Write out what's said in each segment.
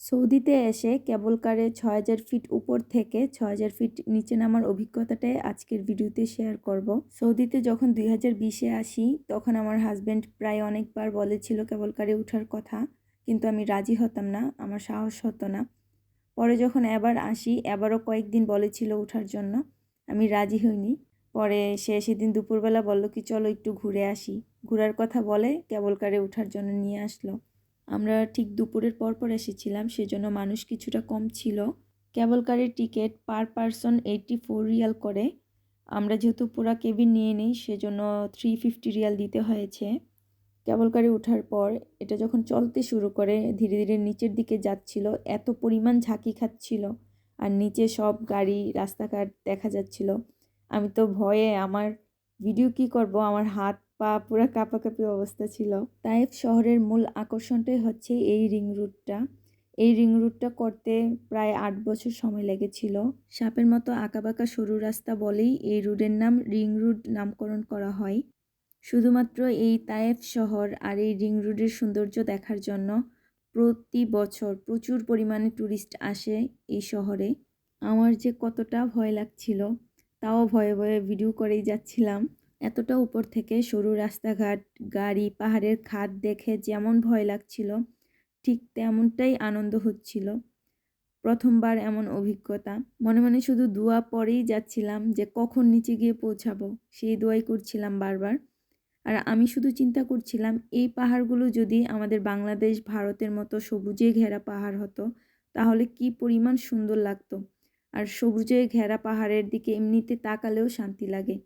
সৌদিতে এসে কেবল কারে ৬,০০০ ফিট উপর থেকে ৬,০০০ ফিট নিচে নামার অভিজ্ঞতাটাই আজকের ভিডিওতে শেয়ার করব। সৌদিতে যখন ২০২০-এ আসি তখন আমার হাজব্যান্ড প্রায় অনেকবার বলেছিল কেবল কারে ওঠার কথা, কিন্তু আমি রাজি হতাম না, আমার সাহস হতো না। পরে যখন এবার আসি এবারও কয়েকদিন বলেছিল ওঠার জন্য, আমি রাজি হইনি। পরে সে সেদিন দুপুরবেলা বলল কি চলো একটু ঘুরে আসি, ঘোরার কথা বলে কেবল কারে ওঠার জন্য নিয়ে আসলো। আমরা ঠিক দুপুরের পর এসেছিলাম, সেজন্য মানুষ কিছুটা কম ছিল। কেবল কারের টিকিট পার পারসন 84 রিয়াল করে। আমরা যেহেতু পুরা কেবিন নিয়ে নিই সেজন্য 350 রিয়াল দিতে হয়েছে। কেবল কারে ওঠার পর এটা যখন চলতে শুরু করে ধীরে ধীরে নিচের দিকে যাচ্ছিল, এত পরিমাণ ঝাঁকি খাচ্ছিল আর নিচে সব গাড়ি রাস্তাঘাট দেখা যাচ্ছিল। আমি তো ভয়ে আমার ভিডিও কি করব, আমার হাত পা পুরো কাঁপাকাঁপি অবস্থা ছিল। তাইফ শহরের মূল আকর্ষণটাই হচ্ছে এই রিং রোডটা। এই রিং রোডটা করতে প্রায় ৮ বছর সময় লেগেছিল। সাপের মতো আঁকাবাঁকা সরু রাস্তা বলেই এই রোডের নাম রিং রোড নামকরণ করা হয়। শুধুমাত্র এই তায়েফ শহর আর এই রিং রোডের সৌন্দর্য দেখার জন্য প্রতি বছর প্রচুর পরিমাণে ট্যুরিস্ট আসে এই শহরে। আমার যে কতটা ভয় লাগছিল, তাও ভয়ে ভয়ে ভিডিও করেই যাচ্ছিলাম। এতটা উপর থেকে সরু রাস্তাঘাট, গাড়ি, পাহাড়ের খাদ দেখে যেমন ভয় লাগছিল ঠিক তেমনটাই আনন্দ হচ্ছিল। প্রথমবার এমন অভিজ্ঞতা। মনে মনে শুধু দোয়া পরেই যাচ্ছিলাম যে কখন নিচে গিয়ে পৌঁছাবো, সেই দোয়াই করছিলাম বারবার। আর আমি শুধু চিন্তা করছিলাম এই পাহাড়গুলো যদি আমাদের বাংলাদেশ ভারতের মতো সবুজে ঘেরা পাহাড় হতো তাহলে কি পরিমাণ সুন্দর লাগতো। আর সবুজে ঘেরা পাহাড়ের দিকে এমনিতে তাকালেও শান্তি লাগে,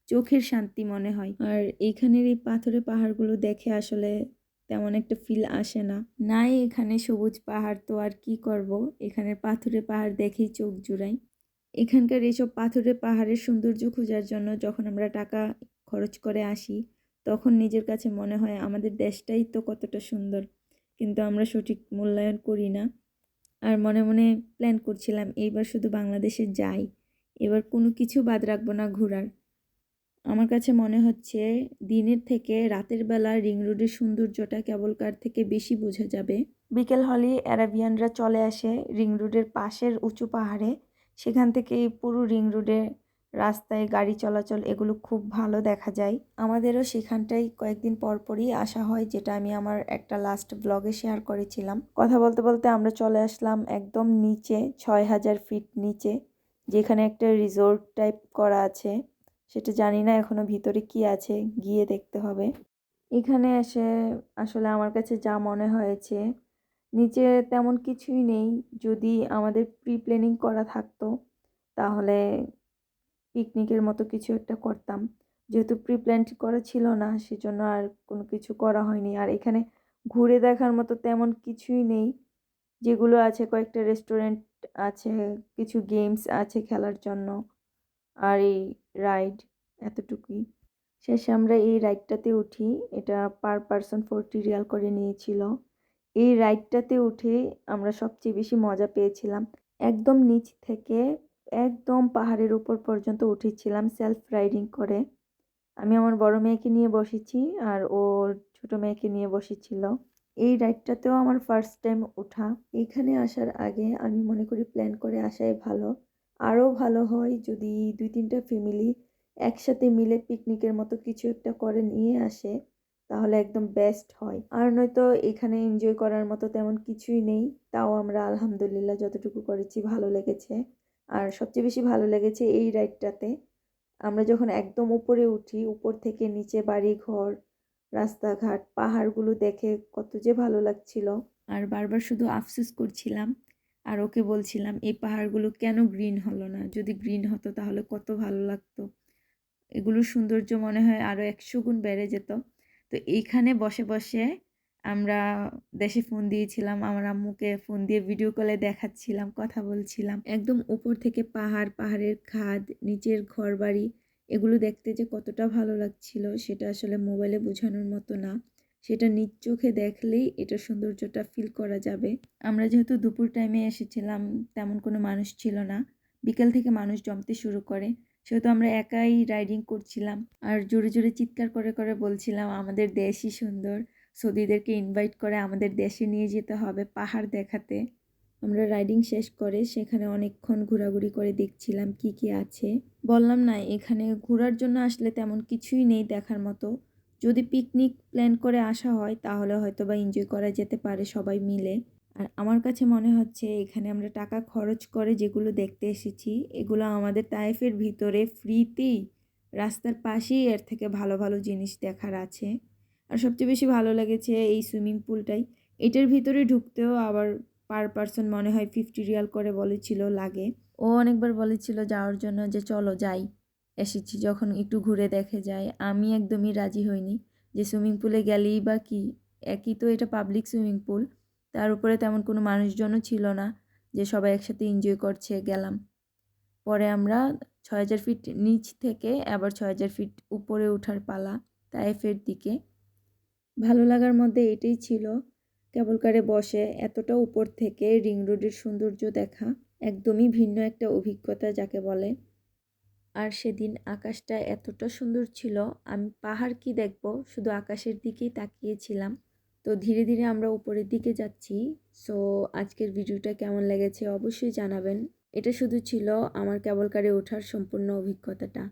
চোখের শান্তি মনে হয়। আর এইখানের এই পাথুরে পাহাড়গুলো দেখে আসলে তেমন একটা ফিল আসে না। নাই এখানে সবুজ পাহাড় তো আর কি করব, এখানের পাথুরে পাহাড় দেখেই চোখ জুড়াই। এখানকার এইসব পাথুরে পাহাড়ের সৌন্দর্য খোঁজার জন্য যখন আমরা টাকা খরচ করে আসি তখন নিজের কাছে মনে হয় আমাদের দেশটাই তো কতটা সুন্দর, কিন্তু আমরা সঠিক মূল্যায়ন করি না। আর মনে মনে প্ল্যান করছিলাম এইবার শুধু বাংলাদেশে যাই, এবার কোনো কিছু বাদ রাখবো না ঘোরার। আমার কাছে মনে হচ্ছে দিনের থেকে রাতের বেলা রিং রোডের সৌন্দর্যটা কেবল কার থেকে বেশি বোঝা যাবে। বিকেল হলেই অ্যারাবিয়ানরা চলে আসে রিং রোডের পাশের উঁচু পাহাড়ে। সেখান থেকে পুরো রিং রোডে রাস্তায় গাড়ি চলাচল এগুলো খুব ভালো দেখা যায়। আমাদেরও সেখানটায় কয়েকদিন পরই আসা হয়, যেটা আমি আমার একটা লাস্ট ব্লগে শেয়ার করেছিলাম। কথা বলতে বলতে আমরা চলে আসলাম একদম নিচে, ৬,০০০ ফিট নিচে, যেখানে একটা রিসোর্ট টাইপ করা আছে। সেটা জানি না এখনো ভিতরে কি আছে, গিয়ে দেখতে হবে। এখানে এসে আসলে আমার কাছে যা মনে হয়েছে, নিচে তেমন কিছুই নেই। যদি আমাদের প্রি প্ল্যানিং করা থাকতো তাহলে পিকনিকের মতো কিছু একটা করতাম। যেহেতু প্রি প্ল্যান করা ছিল না সেজন্য আর কোনো কিছু করা হয়নি। আর এখানে ঘুরে দেখার মতো তেমন কিছুই নেই। যেগুলো আছে কয়েকটা রেস্টুরেন্ট আছে, কিছু গেমস আছে খেলার জন্য, আর এই রাইড, এতটুকুই। শেষে আমরা এই রাইডটাতে উঠি। এটা পার পারসন 40 রিয়াল করে নিয়েছিল। এই রাইডটাতে উঠে আমরা সবচেয়ে বেশি মজা পেয়েছিলাম। একদম নিচ থেকে একদম পাহাড়ের উপর পর্যন্ত উঠেছিলাম সেলফ রাইডিং করে। আমি আমার বড় মেয়েকে নিয়ে বসেছি আর ওর ছোট মেয়েকে নিয়ে বসেছিল। এই রাইডটাতেও আমার ফার্স্ট টাইম ওঠা। এখানে আসার আগে আমি মনে করি প্ল্যান করে আসাই ভালো। আরও ভালো হয় যদি 2-3টা ফ্যামিলি একসাথে মিলে পিকনিকের মতো কিছু একটা করে নিয়ে আসে, তাহলে একদম বেস্ট হয়। আর নয়তো এখানে এনজয় করার মতো তেমন কিছুই নেই। তাও আমরা আলহামদুলিল্লাহ যতটুকু করেছি ভালো লেগেছে। আর সবচেয়ে বেশি ভালো লেগেছে এই রাইডটাতে। আমরা যখন একদম উপরে উঠি, উপর থেকে নিচে বাড়ি ঘর, রাস্তাঘাট, পাহাড়গুলো দেখে কত যে ভালো লাগছিল। আর বারবার শুধু আফসোস করছিলাম আর ওকে বলছিলাম এই পাহাড়গুলো কেন গ্রিন হলো না, যদি গ্রিন হতো তাহলে কত ভালো লাগতো। এগুলোর সৌন্দর্য মনে হয় আরও 100 গুণ বেড়ে যেত। তো এইখানে বসে বসে আমরা দেশে ফোন দিয়েছিলাম, আমার আম্মুকে ফোন দিয়ে ভিডিও কলে দেখাচ্ছিলাম, কথা বলছিলাম। একদম উপর থেকে পাহাড়, পাহাড়ের খাদ, নিচের ঘরবাড়ি, এগুলো দেখতে যে কতটা ভালো লাগছিল সেটা আসলে মোবাইলে বোঝানোর মতো না। সেটা নিজ চোখে দেখলেই এটার সৌন্দর্যটা ফিল করা যাবে। আমরা যেহেতু দুপুর টাইমে এসেছিলাম, তেমন কোনো মানুষ ছিল না। বিকেল থেকে মানুষ জমতে শুরু করে, সেহেতু আমরা একাই রাইডিং করছিলাম আর জোরে জোরে চিৎকার করে করে বলছিলাম আমাদের দেশই সুন্দর, সৌদিদেরকে ইনভাইট করে আমাদের দেশে নিয়ে যেতে হবে পাহাড় দেখাতে। আমরা রাইডিং শেষ করে সেখানে অনেকক্ষণ ঘোরাঘুরি করে দেখছিলাম কি কি আছে। বললাম না, এখানে ঘোরার জন্য আসলে তেমন কিছুই নেই দেখার মতো। যদি পিকনিক প্ল্যান করে আসা হয় তাহলে হয়তো বা এনজয় করা যেতে পারে সবাই মিলে। আর আমার কাছে মনে হচ্ছে এখানে আমরা টাকা খরচ করে যেগুলো দেখতে এসেছি এগুলো আমাদের তায়েফের ভিতরে ফ্রিতেই রাস্তার পাশেই এর থেকে ভালো ভালো জিনিস দেখার আছে। আর সবচেয়ে বেশি ভালো লেগেছে এই সুইমিং পুলটাই। এটার ভিতরে ঢুকতেও আবার পার পারসন মনে হয় 50 রিয়াল করে বলেছিল লাগে। ও অনেকবার বলেছিল যাওয়ার জন্য যে চলো যাই, এসেছি যখন একটু ঘুরে দেখে যাই। আমি একদমই রাজি হইনি যে সুইমিং পুলে গেলেই বা কি, একই তো এটা পাবলিক সুইমিং পুল, তার উপরে তেমন কোনো মানুষজনও ছিল না যে সবাই একসাথে এনজয় করছে, গেলাম। পরে আমরা 6000 ফিট নিচ থেকে আবার 6000 ফিট উপরে ওঠার পালা তায়েফের দিকে। ভালো লাগার মধ্যে এটাই ছিল, কেবল কারে বসে এতটা উপর থেকে রিং রোডের সৌন্দর্য দেখা একদমই ভিন্ন একটা অভিজ্ঞতা যাকে বলে। আর সেদিন আকাশটা এতটা সুন্দর ছিল, আমি পাহাড় কি দেখব, শুধু আকাশের দিকেই তাকিয়েছিলাম। তো ধীরে ধীরে আমরা উপরের দিকে যাচ্ছি। সো আজকের ভিডিওটা কেমন লেগেছে অবশ্যই জানাবেন। এটা শুধু ছিল আমার কেবল কারে ওঠার সম্পূর্ণ অভিজ্ঞতাটা।